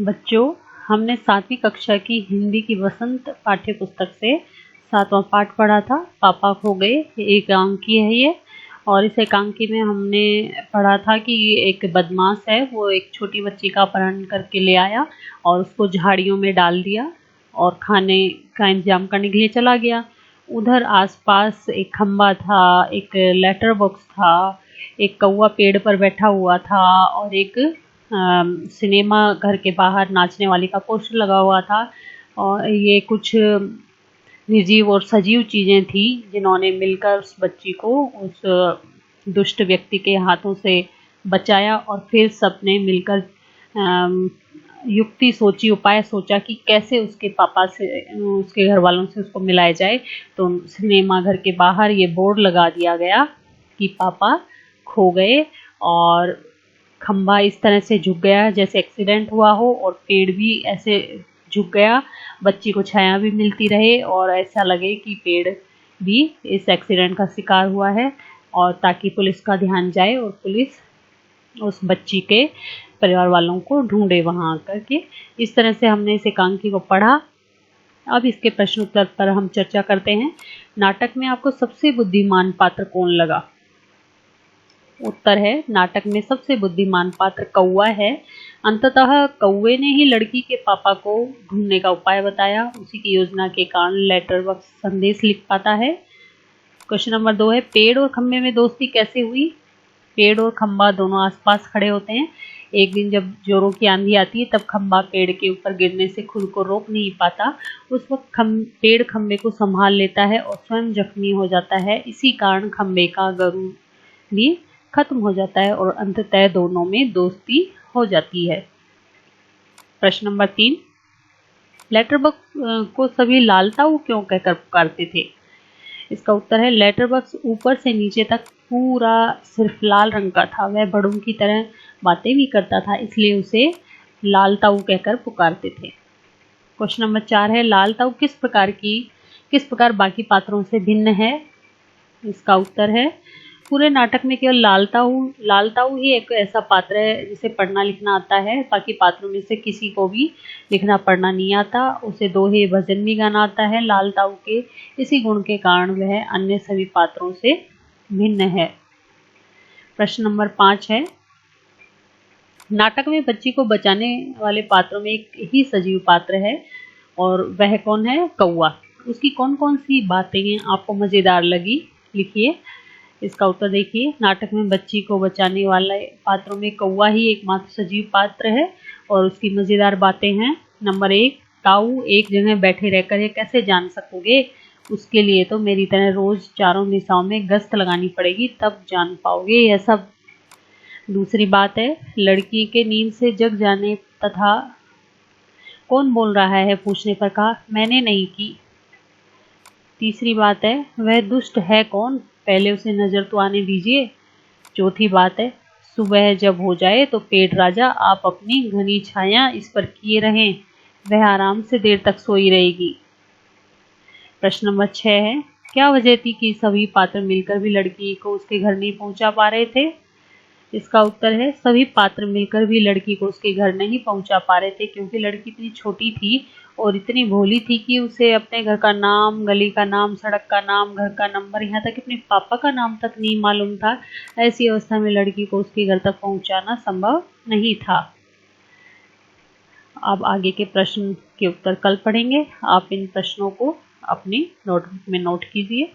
बच्चों, हमने 7वीं कक्षा की हिंदी की वसंत पाठ्य पुस्तक से 7वां पाठ पढ़ा था, पापा खो गए। एकांकी है ये। और इस एकांकी में हमने पढ़ा था कि एक बदमाश है, वो एक छोटी बच्ची का अपहरण करके ले आया और उसको झाड़ियों में डाल दिया और खाने का इंतजाम करने के लिए चला गया। उधर आसपास एक खम्बा था, एक लेटर बॉक्स था, एक कौवा पेड़ पर बैठा हुआ था और एक सिनेमा घर के बाहर नाचने वाली का पोस्टर लगा हुआ था। और ये कुछ निर्जीव और सजीव चीजें थी जिन्होंने मिलकर उस बच्ची को उस दुष्ट व्यक्ति के हाथों से बचाया। और फिर सबने मिलकर युक्ति सोची, उपाय सोचा कि कैसे उसके पापा से, उसके घर वालों से उसको मिलाया जाए। तो सिनेमा घर के बाहर ये बोर्ड लगा दिया गया कि पापा खो गए। और खंबा इस तरह से झुक गया जैसे एक्सीडेंट हुआ हो, और पेड़ भी ऐसे झुक गया, बच्ची को छाया भी मिलती रहे और ऐसा लगे कि पेड़ भी इस एक्सीडेंट का शिकार हुआ है, और ताकि पुलिस का ध्यान जाए और पुलिस उस बच्ची के परिवार वालों को ढूंढे वहां आकर के। इस तरह से हमने इस एकांकी को पढ़ा। अब इसके प्रश्न उत्तर पर हम चर्चा करते हैं। नाटक में आपको सबसे बुद्धिमान पात्र कौन लगा? उत्तर है, नाटक में सबसे बुद्धिमान पात्र कौवा है। अंततः कौवे ने ही लड़की के पापा को ढूंढने का उपाय बताया। उसी की योजना के कारण लेटर बॉक्स संदेश लिख पाता है। क्वेश्चन नंबर 2 है, पेड़ और खंबे में दोस्ती कैसे हुई? पेड़ और खंबा दोनों आसपास खड़े होते हैं। एक दिन जब जोरों की आंधी आती है तब खंबा पेड़ के ऊपर गिरने से खुद को रोक नहीं पाता। उस वक्त पेड़ खंबे को संभाल लेता है और स्वयं जख्मी हो जाता है। इसी कारण खंबे का गरुड़ भी खत्म हो जाता है और अंततः दोनों में दोस्ती हो जाती है। प्रश्न नंबर 3, लेटर बॉक्स को सभी लाल ताऊ क्यों कहकर पुकारते थे? इसका उत्तर है, लेटर बॉक्स ऊपर से नीचे तक पूरा सिर्फ लाल रंग का था। वह बड़ों की तरह बातें भी करता था, इसलिए उसे लाल ताऊ कहकर पुकारते थे। क्वेश्चन नंबर 4 है, लाल ताऊ किस प्रकार बाकी पात्रों से भिन्न है? इसका उत्तर है, पूरे नाटक में केवल लाल ताऊ ही एक ऐसा पात्र है जिसे पढ़ना लिखना आता है। बाकी पात्रों में से किसी को भी लिखना पढ़ना नहीं आता। उसे दोहे भजन भी गाना आता है। लाल ताऊ के इसी गुण के कारण वह अन्य सभी पात्रों से भिन्न है। प्रश्न नंबर 5 है, नाटक में बच्ची को बचाने वाले पात्रों में एक ही सजीव पात्र है और वह कौन है? कौवा। उसकी कौन कौन सी बातें आपको मजेदार लगी? लिखिए। इसका उत्तर देखिए, नाटक में बच्ची को बचाने वाले पात्रों में कौवा ही एकमात्र सजीव पात्र है और उसकी मजेदार बातें हैं। नंबर 1, ताऊ एक जगह बैठे रहकर ये कैसे जान सकोगे? उसके लिए तो मेरी तरह रोज चारों दिशाओं में गश्त लगानी पड़ेगी, तब जान पाओगे यह सब। दूसरी बात है, लड़की के नींद से जग जाने तथा कौन बोल रहा है पूछने पर कहा मैंने नहीं की। तीसरी बात है, वह दुष्ट है कौन? पहले उसे नजर तो आने दीजिए। चौथी बात है, सुबह जब हो जाए तो पेड़ राजा आप अपनी घनी छाया इस पर किए रहें, वह आराम से देर तक सोई रहेगी। प्रश्न नंबर 6 है, क्या वजह थी कि सभी पात्र मिलकर भी लड़की को उसके घर नहीं पहुंचा पा रहे थे? इसका उत्तर है, सभी पात्र मिलकर भी लड़की को उसके घर नहीं पहुंचा पा रहे थे क्योंकि लड़की इतनी छोटी थी और इतनी भोली थी कि उसे अपने घर का नाम, गली का नाम, सड़क का नाम, घर का नंबर, यहाँ तक अपने पापा का नाम तक नहीं मालूम था। ऐसी अवस्था में लड़की को उसके घर तक पहुंचाना संभव नहीं था। अब आगे के प्रश्न के उत्तर कल पढ़ेंगे। आप इन प्रश्नों को अपनी नोटबुक में नोट कीजिए।